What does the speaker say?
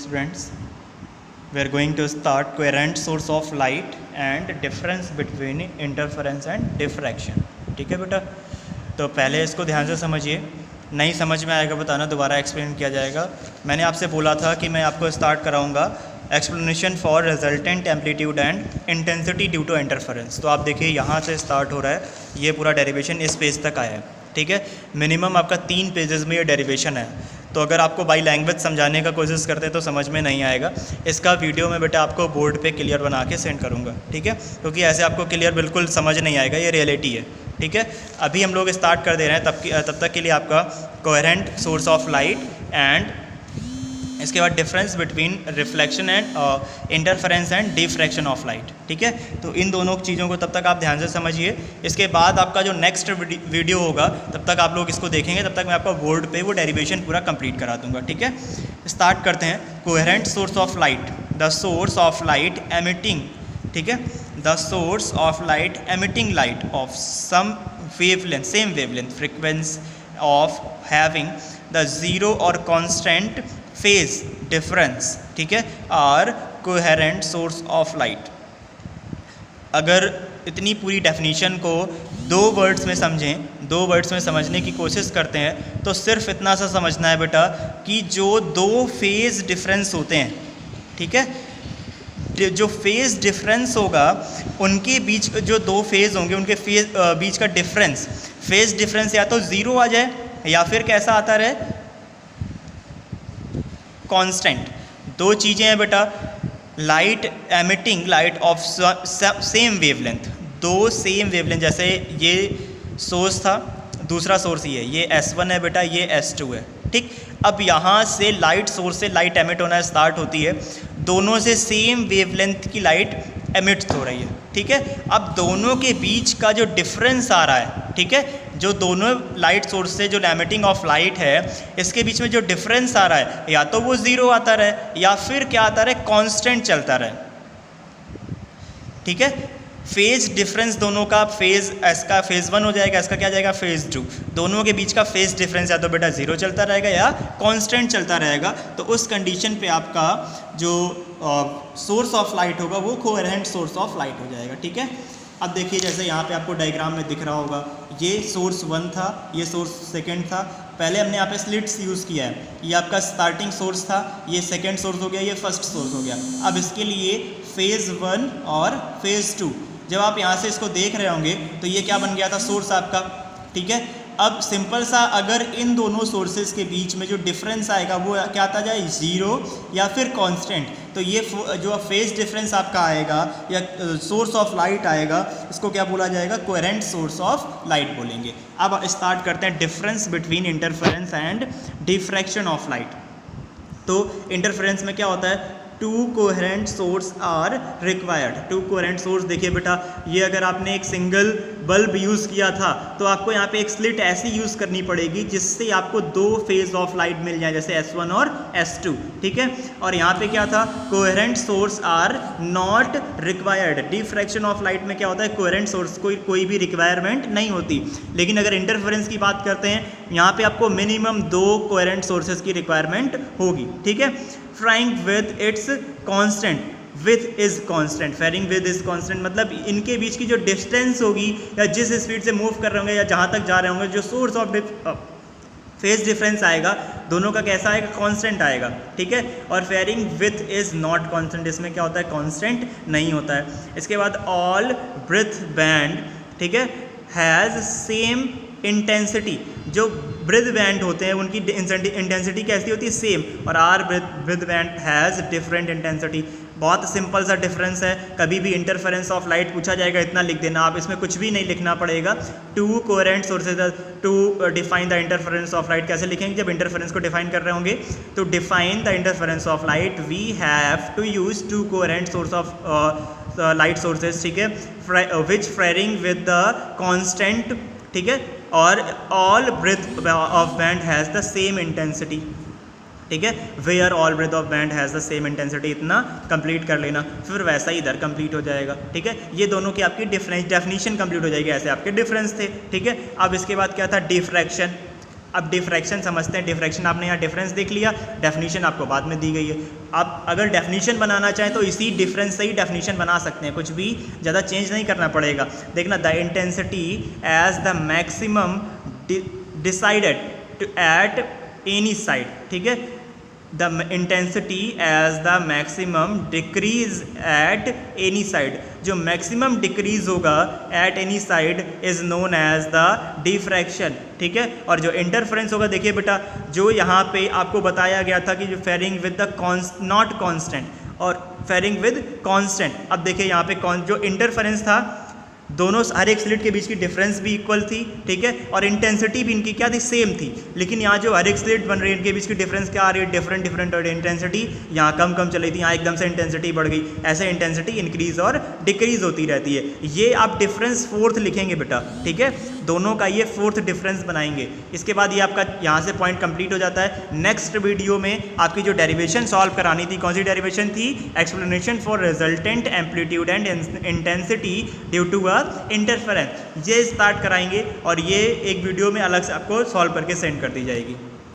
students, we are going to start coherent source of light and difference between interference and diffraction. ठीक है बेटा, तो पहले इसको ध्यान से समझिए, नहीं समझ में आएगा बताना, दोबारा एक्सप्लेन किया जाएगा। मैंने आपसे बोला था कि मैं आपको स्टार्ट कराऊंगा explanation for resultant amplitude and intensity due to interference. तो आप देखिए यहाँ से स्टार्ट हो रहा है, ये पूरा डेरिवेशन इस पेज तक आया है। ठीक है, मिनिमम आपका 3 पेजेस में ये डेरिवेशन है। तो अगर आपको बाई लैंग्वेज समझाने का कोशिश करते हैं तो समझ में नहीं आएगा। इसका वीडियो मैं बेटा आपको बोर्ड पे क्लियर बना के सेंड करूँगा। ठीक है, क्योंकि ऐसे आपको क्लियर बिल्कुल समझ नहीं आएगा, ये रियलिटी है। ठीक है, अभी हम लोग स्टार्ट कर दे रहे हैं, तब तक के लिए आपका coherent source of light and इसके बाद difference between reflection and interference and diffraction of light. ठीक है, तो इन दोनों चीज़ों को तब तक आप ध्यान से समझिए। इसके बाद आपका जो नेक्स्ट वीडियो होगा तब तक आप लोग इसको देखेंगे, तब तक मैं आपको बोर्ड पे वो डेरिवेशन पूरा कंप्लीट करा दूंगा। ठीक है, स्टार्ट करते हैं। Coherent source of light, the source of light emitting, ठीक है, the source of light emitting light of some wavelength, same wavelength, frequency of having the zero और कॉन्स्टेंट फेज डिफरेंस, ठीक है, are coherent source of light. अगर इतनी पूरी definition को 2 words में समझें, 2 वर्ड्स में समझने की कोशिश करते हैं तो सिर्फ इतना सा समझना है बेटा कि जो 2 फेज डिफरेंस होते हैं, ठीक है, जो फेज डिफरेंस होगा उनके बीच जो 2 फेज होंगे उनके बीच का डिफरेंस, फेज डिफरेंस या तो 0 आ जाए या फिर कैसा आता रहे, कांस्टेंट। 2 चीज़ें हैं बेटा, light emitting light of same wavelength, 2 same wavelength, जैसे ये सोर्स था, दूसरा सोर्स ये S1 है बेटा, ये S2 है। ठीक, अब यहाँ से लाइट सोर्स से लाइट एमिट होना स्टार्ट होती है, दोनों से सेम वेवलेंथ की लाइट एमिट हो रही है। ठीक है, अब दोनों के बीच का जो डिफरेंस आ रहा है, ठीक है, जो दोनों लाइट सोर्स से जो एमिटिंग ऑफ लाइट है इसके बीच में जो डिफरेंस आ रहा है या तो वो 0 आता रहे या फिर क्या आता रहे, कांस्टेंट चलता रहे। ठीक है, फेज डिफरेंस दोनों का, फेज इसका फेज 1 हो जाएगा, इसका क्या जाएगा फेज 2, दोनों के बीच का फेज डिफरेंस या तो बेटा 0 चलता रहेगा या कांस्टेंट चलता रहेगा। तो उस कंडीशन पे आपका जो सोर्स ऑफ लाइट होगा वो कोहेरेंट सोर्स ऑफ लाइट हो जाएगा। ठीक है, अब देखिए जैसे यहाँ पे आपको डायग्राम में दिख रहा होगा, ये सोर्स 1 था, ये सोर्स 2 था। पहले हमने यहाँ पे स्लिट्स यूज़ किया है, ये आपका स्टार्टिंग सोर्स था, ये सेकेंड सोर्स हो गया, ये फर्स्ट सोर्स हो गया। अब इसके लिए फेज़ 1 और फेज़ 2, जब आप यहाँ से इसको देख रहे होंगे तो ये क्या बन गया था, सोर्स आपका। ठीक है, अब सिंपल सा अगर इन दोनों सोर्सेज के बीच में जो डिफरेंस आएगा वो क्या आता जाए, 0 या फिर कांस्टेंट, तो ये जो फेज डिफरेंस आपका आएगा या सोर्स ऑफ लाइट आएगा, इसको क्या बोला जाएगा, कोहेरेंट सोर्स ऑफ लाइट बोलेंगे। अब स्टार्ट करते हैं difference between interference and diffraction of light. तो इंटरफेरेंस में क्या होता है, 2 coherent source are required. 2 coherent source, देखिए बेटा, ये अगर आपने एक सिंगल बल्ब यूज़ किया था तो आपको यहाँ पे एक स्लिट ऐसी यूज़ करनी पड़ेगी जिससे आपको 2 फेज ऑफ लाइट मिल जाए, जैसे S1 और S2। ठीक है, और यहाँ पे क्या था, coherent source are not required. Diffraction of light में क्या होता है, कोहेरेंट सोर्स कोई भी रिक्वायरमेंट नहीं होती। लेकिन अगर इंटरफेरेंस की बात करते हैं, यहाँ पे आपको मिनिमम 2 कोहेरेंट सोर्सेज की रिक्वायरमेंट होगी। ठीक है, fairing with its constant, with is constant, fairing with is constant मतलब इनके बीच की जो डिस्टेंस होगी या जिस स्पीड से मूव कर रहे होंगे या जहाँ तक जा रहे होंगे, जो सोर्स ऑफ फेज डिफरेंस आएगा दोनों का कैसा आएगा, कांस्टेंट आएगा। ठीक है, और फेरिंग विथ इज नॉट कांस्टेंट, इसमें क्या होता है, कांस्टेंट नहीं होता है। इसके बाद ऑल ब्रेथ बैंड, ठीक है, हैज़ सेम इंटेंसिटी। जो ब्रेथ बैंड होते हैं उनकी इंटेंसिटी कैसी होती है, सेम, और are breadth band has different intensity. बहुत सिंपल सा डिफरेंस है। कभी भी इंटरफेरेंस ऑफ लाइट पूछा जाएगा, इतना लिख देना आप, इसमें कुछ भी नहीं लिखना पड़ेगा। 2 coherent sources to define the interference of light. कैसे लिखेंगे जब इंटरफेरेंस को डिफाइन कर रहे होंगे, तो define the interference of light we have to use 2 coherent source of light sources, ठीक है, which faring with the constant, ठीक है, और all breadth of band has the same intensity. ठीक है, where all breadth of band has the same intensity, इतना complete कर लेना, फिर वैसा ही इधर कंप्लीट हो जाएगा। ठीक है, ये दोनों की आपकी डेफिनेशन कंप्लीट हो जाएगी, ऐसे आपके डिफरेंस थे। ठीक है, अब इसके बाद क्या था, डिफ्रैक्शन। अब डिफ्रैक्शन समझते हैं। डिफ्रैक्शन आपने यहाँ डिफरेंस देख लिया, डेफिनेशन आपको बाद में दी गई है। आप अगर डेफिनेशन बनाना चाहें तो इसी डिफरेंस से ही डेफिनेशन बना सकते हैं, कुछ भी ज़्यादा चेंज नहीं करना पड़ेगा। देखना, the intensity as the maximum decided at any side, ठीक है। The intensity as the maximum decrease at any side, जो मैक्सिमम डिक्रीज होगा at any side is known as the diffraction, ठीक है। और जो इंटरफेरेंस होगा, देखिए बेटा, जो यहाँ पे आपको बताया गया था कि जो फेरिंग विद द नॉट कांस्टेंट और फेरिंग विद कांस्टेंट। अब देखिए यहाँ पे जो इंटरफेरेंस था, दोनों हर एक स्लिट के बीच की डिफरेंस भी इक्वल थी, ठीक है, और इंटेंसिटी भी इनकी क्या थी, सेम थी। लेकिन यहाँ जो हर एक स्लिट बन रही है इनके बीच की डिफरेंस क्या आ रही है, डिफरेंट और इंटेंसिटी यहाँ कम चल रही थी, यहाँ एकदम से इंटेंसिटी बढ़ गई। ऐसे इंटेंसिटी इंक्रीज और डिक्रीज होती रहती है। ये आप डिफरेंस फोर्थ लिखेंगे बेटा, ठीक है, दोनों का ये फोर्थ डिफरेंस बनाएंगे। इसके बाद ये आपका यहाँ से पॉइंट कंप्लीट हो जाता है। नेक्स्ट वीडियो में आपकी जो डेरिवेशन सॉल्व करानी थी, कौन सी डेरिवेशन थी, explanation for resultant amplitude and intensity due to a interference, ये स्टार्ट कराएंगे और ये एक वीडियो में अलग से आपको सॉल्व करके सेंड कर दी जाएगी।